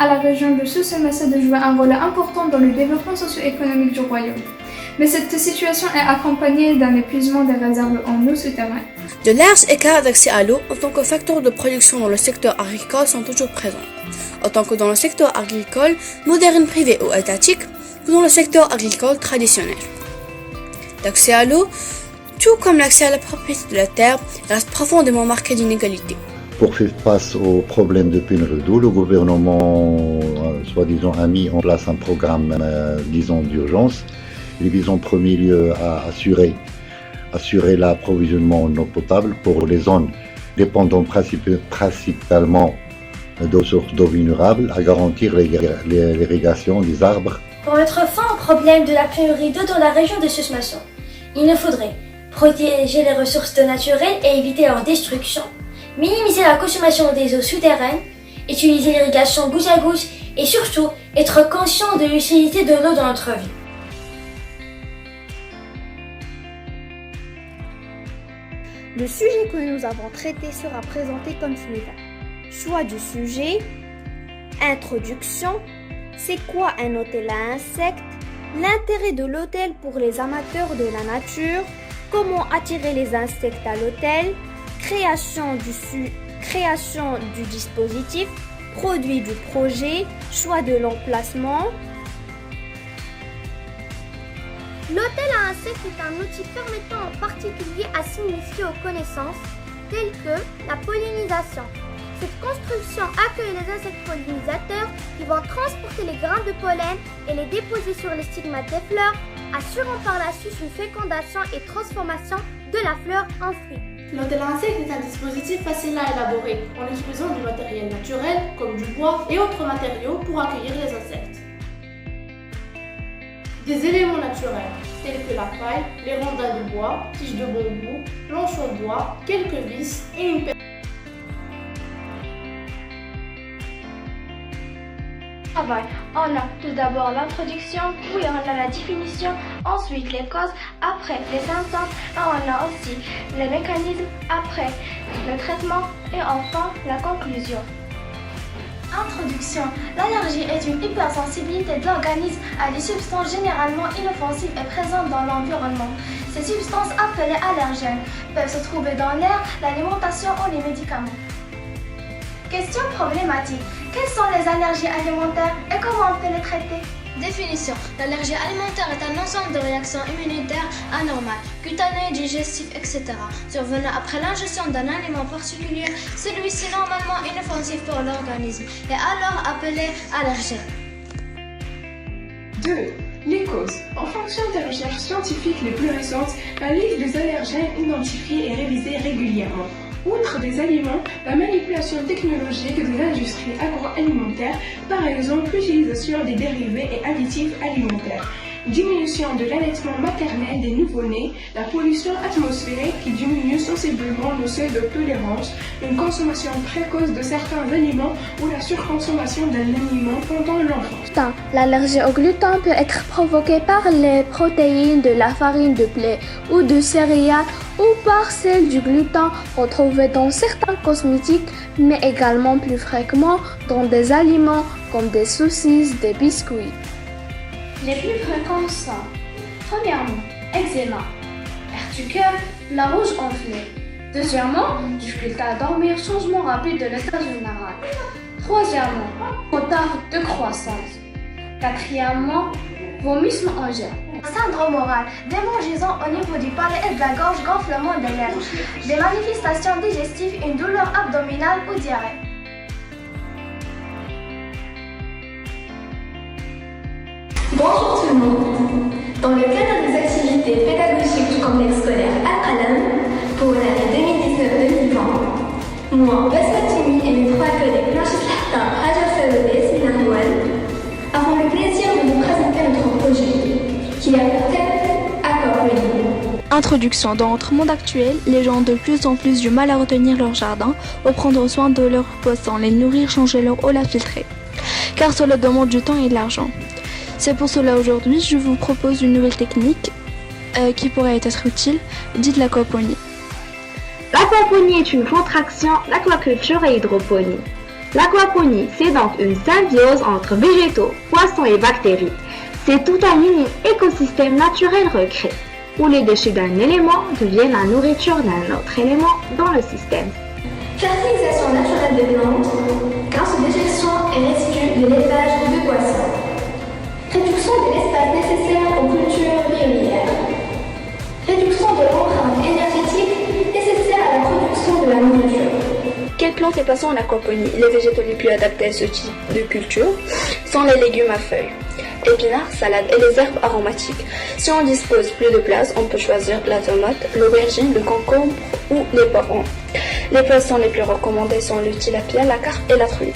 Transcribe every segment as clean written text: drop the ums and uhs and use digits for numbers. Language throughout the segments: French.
à la région de Souss-el-Massa de jouer un rôle important dans le développement socio-économique du royaume. Mais cette situation est accompagnée d'un épuisement des réserves en eau souterraines. De larges écarts d'accès à l'eau en tant que facteur de production dans le secteur agricole sont toujours présents, autant que dans le secteur agricole moderne, privé ou étatique, que dans le secteur agricole traditionnel. L'accès à l'eau, tout comme l'accès à la propriété de la terre, reste profondément marqué d'inégalités. Pour faire face aux problèmes de pénurie d'eau, le gouvernement, soi-disant, a mis en place un programme, d'urgence. Il vise en premier lieu à assurer l'approvisionnement en eau potable pour les zones dépendant principalement de sources d'eau vulnérables, à garantir l'irrigation des arbres. Pour mettre fin au problème de la pénurie d'eau dans la région de Souss-Massa, il nous faudrait protéger les ressources d'eau naturelles et éviter leur destruction, minimiser la consommation des eaux souterraines, utiliser l'irrigation goutte à goutte et surtout être conscient de l'utilité de l'eau dans notre vie. Le sujet que nous avons traité sera présenté comme suivant. Choix du sujet, introduction, c'est quoi un hôtel à insectes, l'intérêt de l'hôtel pour les amateurs de la nature, comment attirer les insectes à l'hôtel, création du dispositif, produit du projet, choix de l'emplacement. L'hôtel à insectes est un outil permettant en particulier à s'initier aux connaissances telles que la pollinisation. Cette construction accueille les insectes pollinisateurs qui vont transporter les grains de pollen et les déposer sur les stigmates des fleurs, assurant par la suite une fécondation et transformation de la fleur en fruit. L'hôtel à insectes est un dispositif facile à élaborer en utilisant du matériel naturel comme du bois et autres matériaux pour accueillir les insectes. Des éléments naturels tels que la paille, les rondins de bois, tiges de bambou, planches en bois, quelques vis et une pelle. On a tout d'abord l'introduction, puis on a la définition, ensuite les causes, après les symptômes, et on a aussi les mécanismes, après le traitement et enfin la conclusion. Introduction. L'allergie est une hypersensibilité de l'organisme à des substances généralement inoffensives et présentes dans l'environnement. Ces substances appelées allergènes peuvent se trouver dans l'air, l'alimentation ou les médicaments. Question problématique. Quelles sont les allergies alimentaires et comment on peut les traiter? Définition. L'allergie alimentaire est un ensemble de réactions immunitaires anormales, cutanées, digestives, etc. survenant après l'ingestion d'un aliment particulier, celui-ci normalement inoffensif pour l'organisme est alors appelé allergène. 2. Les causes. En fonction des recherches scientifiques les plus récentes, la liste des allergènes identifiés est révisée régulièrement. Outre des aliments, la manipulation technologique de l'industrie agroalimentaire, par exemple l'utilisation des dérivés et additifs alimentaires, diminution de l'allaitement maternel des nouveau-nés, la pollution atmosphérique qui diminue sensiblement nos seuils de tolérance, une consommation précoce de certains aliments ou la surconsommation d'un aliment pendant l'enfance. L'allergie au gluten peut être provoquée par les protéines de la farine de blé ou de céréales ou par celles du gluten retrouvées dans certains cosmétiques, mais également plus fréquemment dans des aliments comme des saucisses, des biscuits. Les plus fréquents sont, premièrement, eczéma, perte du cœur, la rouge enflée. Deuxièmement, difficulté à dormir, changement rapide de l'état général. Troisièmement, retard de croissance. Quatrièmement, vomissement en gel. Syndrome oral, démangeaisons au niveau du palais et de la gorge, gonflement des lèvres, des manifestations digestives, une douleur abdominale ou diarrhée. Bonjour tout le monde. Dans le cadre des activités pédagogiques du complexe scolaire Al-Alam pour l'année 2019-2020, moi, Basma Timi et mes 3 collègues Rachid Lahta, Raja Saoudé et Narwan avons le plaisir de vous présenter notre projet qui a pour thème Accord Libre. Introduction. Dans notre monde actuel, les gens ont de plus en plus du mal à retenir leur jardin ou prendre soin de leurs poissons, les nourrir, changer leur eau, la filtrer. Car cela demande du temps et de l'argent. C'est pour cela aujourd'hui, je vous propose une nouvelle technique qui pourrait être utile, dite l'aquaponie. L'aquaponie est une contraction d'aquaculture et hydroponie. L'aquaponie, c'est donc une symbiose entre végétaux, poissons et bactéries. C'est tout un mini écosystème naturel recréé, où les déchets d'un élément deviennent la nourriture d'un autre élément dans le système. Fertilisation naturelle des plantes, grâce aux déjections et résidus de l'élevage de poissons. Réduction de l'espace nécessaire aux cultures vivrières. Réduction de l'empreinte énergétique nécessaire à la production de la nourriture. Quelles plantes et poissons en aquaponie? Les végétaux les plus adaptés à ce type de culture sont les légumes à feuilles, épinards, salades et les herbes aromatiques. Si on dispose plus de place, on peut choisir la tomate, l'aubergine, le concombre ou les poivrons. Les poissons les plus recommandés sont le tilapia, la carpe et la truite.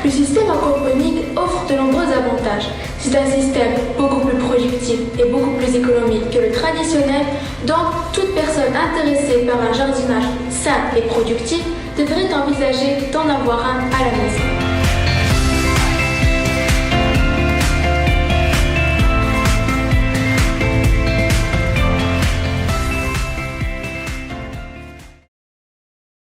Le système aquaponique offre de nombreux avantages. C'est un système beaucoup plus productif et beaucoup plus économique que le traditionnel, donc toute personne intéressée par un jardinage sain et productif devrait envisager d'en avoir un à la maison.